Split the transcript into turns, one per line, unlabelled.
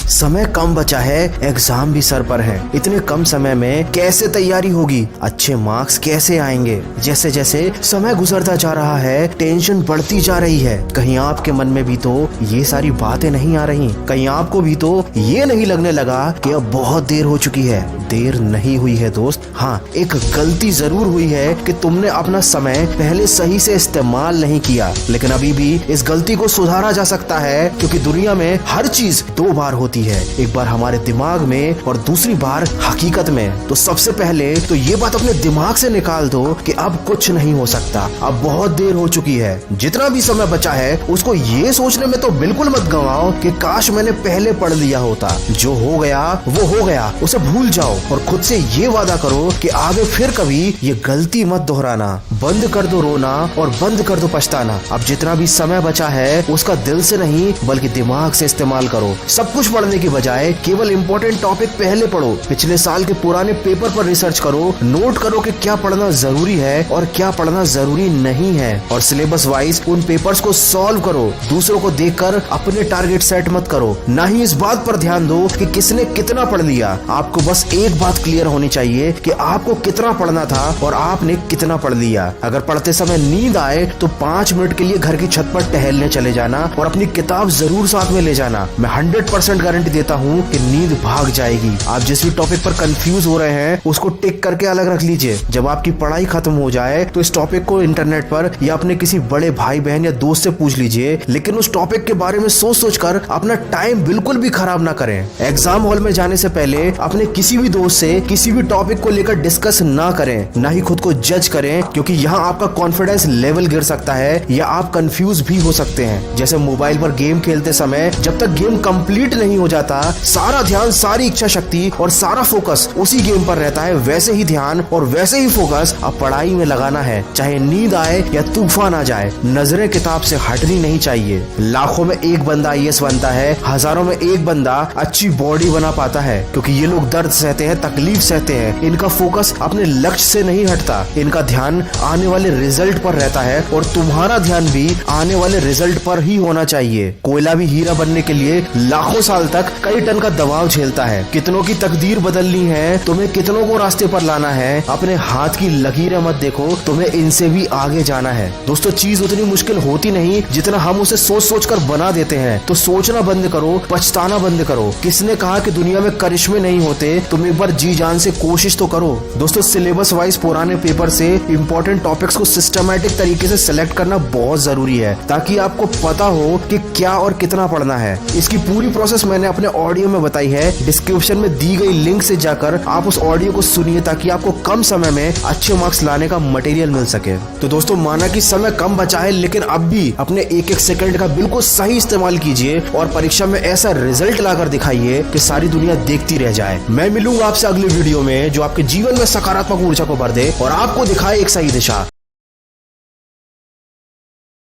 समय कम बचा है, एग्जाम भी सर पर है। इतने कम समय में कैसे तैयारी होगी, अच्छे मार्क्स कैसे आएंगे। जैसे जैसे समय गुजरता जा रहा है टेंशन बढ़ती जा रही है। कहीं आपके मन में भी तो ये सारी बातें नहीं आ रही, कहीं आपको भी तो ये नहीं लगने लगा कि अब बहुत देर हो चुकी है। देर नहीं हुई है दोस्त, हाँ एक गलती जरूर हुई है कि तुमने अपना समय पहले सही से इस्तेमाल नहीं किया। लेकिन अभी भी इस गलती को सुधारा जा सकता है, क्योंकि दुनिया में हर चीज दो बार होती है, एक बार हमारे दिमाग में और दूसरी बार हकीकत में। तो सबसे पहले तो ये बात अपने दिमाग से निकाल दो कि अब कुछ नहीं हो सकता, अब बहुत देर हो चुकी है। जितना भी समय बचा है उसको ये सोचने में तो बिल्कुल मत गंवाओ कि काश मैंने पहले पढ़ लिया होता। जो हो गया वो हो गया, उसे भूल जाओ और खुद से ये वादा करो कि आगे फिर कभी ये गलती मत दोहराना। बंद कर दो रोना और बंद कर दो पछताना। अब जितना भी समय बचा है उसका दिल से नहीं बल्कि दिमाग से इस्तेमाल करो। सब कुछ पढ़ने की बजाय केवल इम्पोर्टेंट टॉपिक पहले पढ़ो। पिछले साल के पुराने पेपर पर रिसर्च करो, नोट करो कि क्या पढ़ना जरूरी है और क्या पढ़ना जरूरी नहीं है, और सिलेबस वाइज उन पेपर्स को सॉल्व करो। दूसरों को देखकर अपने टारगेट सेट मत करो, ना ही इस बात पर ध्यान दो कि किसने कितना पढ़ लिया। आपको बस एक बात क्लियर होनी चाहिए कि आपको कितना पढ़ना था और आपने कितना पढ़ लिया। अगर पढ़ते समय नींद आए तो 5 मिनट के लिए घर की छत पर टहलने चले जाना और अपनी किताब जरूर साथ में ले जाना। मैं 100% गारंटी देता हूँ कि नींद भाग जाएगी। आप जिस भी टॉपिक पर कंफ्यूज हो रहे हैं उसको टिक करके अलग रख लीजिए। जब आपकी पढ़ाई खत्म हो जाए तो इस टॉपिक को इंटरनेट पर या अपने किसी बड़े भाई बहन या दोस्त से पूछ लीजिए, लेकिन उस टॉपिक के बारे में सोच कर अपना टाइम बिल्कुल भी खराब ना करें। एग्जाम हॉल में जाने से पहले अपने किसी भी दोस्त से किसी भी टॉपिक को लेकर डिस्कस ना करें, ना ही खुद को जज करें, क्योंकि यहाँ आपका कॉन्फिडेंस लेवल गिर सकता है या आप कंफ्यूज भी हो सकते हैं। जैसे मोबाइल पर गेम खेलते समय जब तक गेम कंप्लीट नहीं हो जाता सारा ध्यान, सारी इच्छा शक्ति और सारा फोकस उसी गेम पर रहता है, वैसे ही ध्यान और वैसे ही फोकस अब पढ़ाई में लगाना है। चाहे नींद आए या तूफान आ जाए, नजरें किताब से हटनी नहीं चाहिए। लाखों में एक बंदा IAS बनता है, हजारों में एक बंदा अच्छी बॉडी बना पाता है, क्योंकि ये लोग दर्द सहते हैं, तकलीफ सहते हैं। इनका फोकस अपने लक्ष्य से नहीं हटता, इनका ध्यान आने वाले रिजल्ट पर रहता है, और तुम्हारा ध्यान भी आने वाले रिजल्ट पर ही होना चाहिए। कोयला भी हीरा बनने के लिए लाखों साल तक कई टन का दबाव झेलता है। कितनों की तकदीर बदलनी है, तुम्हें कितनों को रास्ते पर लाना है। अपने हाथ की लकीरें मत देखो, तुम्हें इनसे भी आगे जाना है। दोस्तों चीज उतनी मुश्किल होती नहीं जितना हम उसे सोच कर बना देते हैं। तो सोचना बंद करो, पछताना बंद करो। किसने कहा कि दुनिया में करिश्मे नहीं होते? तुम एक बार जी जान से कोशिश तो करो। दोस्तों सिलेबस वाइज पुराने पेपर से इंपॉर्टेंट टॉपिक्स को सिस्टमैटिक तरीके से सिलेक्ट करना बहुत जरूरी है, ताकि आपको पता हो कि क्या और कितना पढ़ना है। इसकी पूरी प्रोसेस मैंने अपने ऑडियो में बताई है। डिस्क्रिप्शन में दी गई लिंक से जाकर आप उस ऑडियो को सुनिए, ताकि आपको कम समय में अच्छे मार्क्स लाने का मटेरियल मिल सके। तो दोस्तों माना कि समय कम बचा है, लेकिन अब भी अपने एक एक सेकंड का बिल्कुल सही इस्तेमाल कीजिए और परीक्षा में ऐसा रिजल्ट लाकर दिखाइए कि सारी दुनिया देखती रह जाए। मैं मिलूंगा आपसे अगली वीडियो में जो आपके जीवन में सकारात्मक ऊर्जा को भर दे और आपको दिखाए एक सही दिशा।